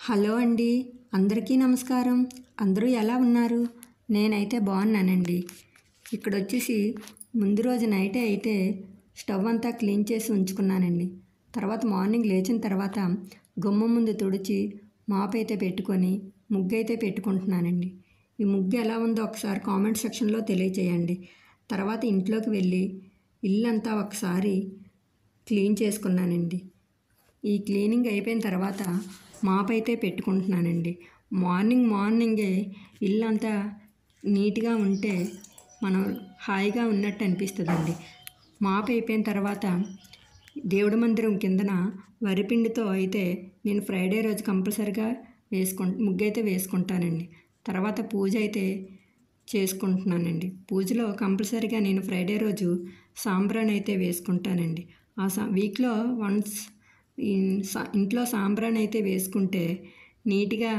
Hello అండి, అందరికీ నమస్కారం. అందరూ ఎలా ఉన్నారు? నేనైతే బాగున్నానండి. ఇక్కడ వచ్చేసి ముందు రోజు నైటే అయితే స్టవ్ అంతా క్లీన్ చేసి ఉంచుకున్నానండి. తర్వాత మార్నింగ్ లేచిన తర్వాత గుమ్మం ముందు తుడిచి మాప్ అయితే పెట్టుకొని ముగ్గు అయితే పెట్టుకుంటున్నానండి. ఈ ముగ్గు ఎలా ఉందో ఒకసారి కామెంట్ సెక్షన్లో తెలియచేయండి. తర్వాత ఇంట్లోకి వెళ్ళి ఇల్లంతా ఒకసారి క్లీన్ చేసుకున్నానండి. ఈ క్లీనింగ్ అయిపోయిన తర్వాత మాప్ అయితే పెట్టుకుంటున్నానండి. మార్నింగే ఇల్లంతా నీట్గా ఉంటే మనం హాయిగా ఉన్నట్టు అనిపిస్తుందండి. మాప్ అయిపోయిన తర్వాత దేవుడి మందిరం కిందన వరిపిండితో అయితే నేను ఫ్రైడే రోజు కంపల్సరిగా ముగ్గు అయితే వేసుకుంటానండి. తర్వాత పూజ అయితే చేసుకుంటున్నానండి. పూజలో కంపల్సరిగా నేను ఫ్రైడే రోజు సాంబ్రాణి అయితే వేసుకుంటానండి. వీక్లో వన్స్ ఇంట్లో సాంబ్రాణి అయితే వేసుకుంటే నీట్గా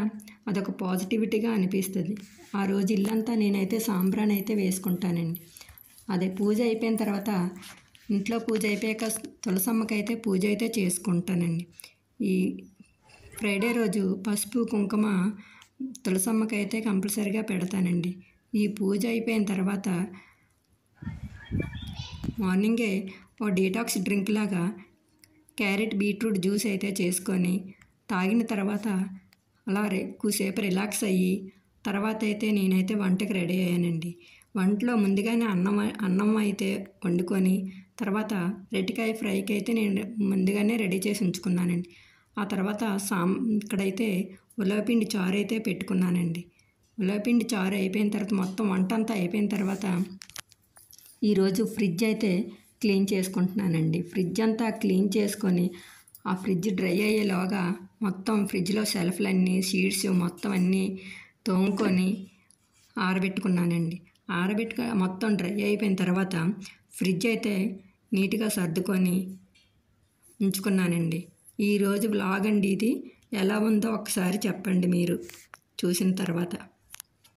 అదొక పాజిటివిటీగా అనిపిస్తుంది. ఆ రోజు ఇల్లంతా నేనైతే సాంబ్రాణి అయితే వేసుకుంటానండి. అదే పూజ అయిపోయిన తర్వాత ఇంట్లో పూజ అయిపోయాక తులసమ్మకైతే పూజ అయితే చేసుకుంటానండి. ఈ ఫ్రైడే రోజు పసుపు కుంకుమ తులసమ్మకైతే కంపల్సరిగా పెడతానండి. ఈ పూజ అయిపోయిన తర్వాత మార్నింగే ఓ డీటాక్స్ డ్రింక్ లాగా క్యారెట్ బీట్రూట్ జ్యూస్ అయితే చేసుకొని తాగిన తర్వాత అలా కూసేపు రిలాక్స్ అయ్యి తర్వాత అయితే నేనైతే వంటకి రెడీ అయ్యానండి. వంటలో ముందుగానే అన్నం అయితే వండుకొని తర్వాత రెట్టికాయ ఫ్రైకి అయితే నేను ముందుగానే రెడీ చేసి ఉంచుకున్నానండి. ఆ తర్వాత ఇక్కడైతే ఉలవపిండి చారు అయితే పెట్టుకున్నానండి. ఉలవపిండి చారు అయిపోయిన తర్వాత మొత్తం వంట అంతా అయిపోయిన తర్వాత ఈరోజు ఫ్రిడ్జ్ అయితే క్లీన్ చేసుకుంటున్నానండి. ఫ్రిడ్జ్ అంతా క్లీన్ చేసుకొని ఆ ఫ్రిడ్జ్ డ్రై అయ్యేలోగా మొత్తం ఫ్రిడ్జ్లో షెల్ఫ్లన్నీ షీట్స్ మొత్తం అన్నీ తోముకొని ఆరబెట్టుకున్నానండి. మొత్తం డ్రై అయిపోయిన తర్వాత ఫ్రిడ్జ్ అయితే నీట్గా సర్దుకొని ఉంచుకున్నానండి. ఈరోజు వ్లాగ్ అండి ఇది. ఎలా ఉందో ఒకసారి చెప్పండి మీరు చూసిన తర్వాత.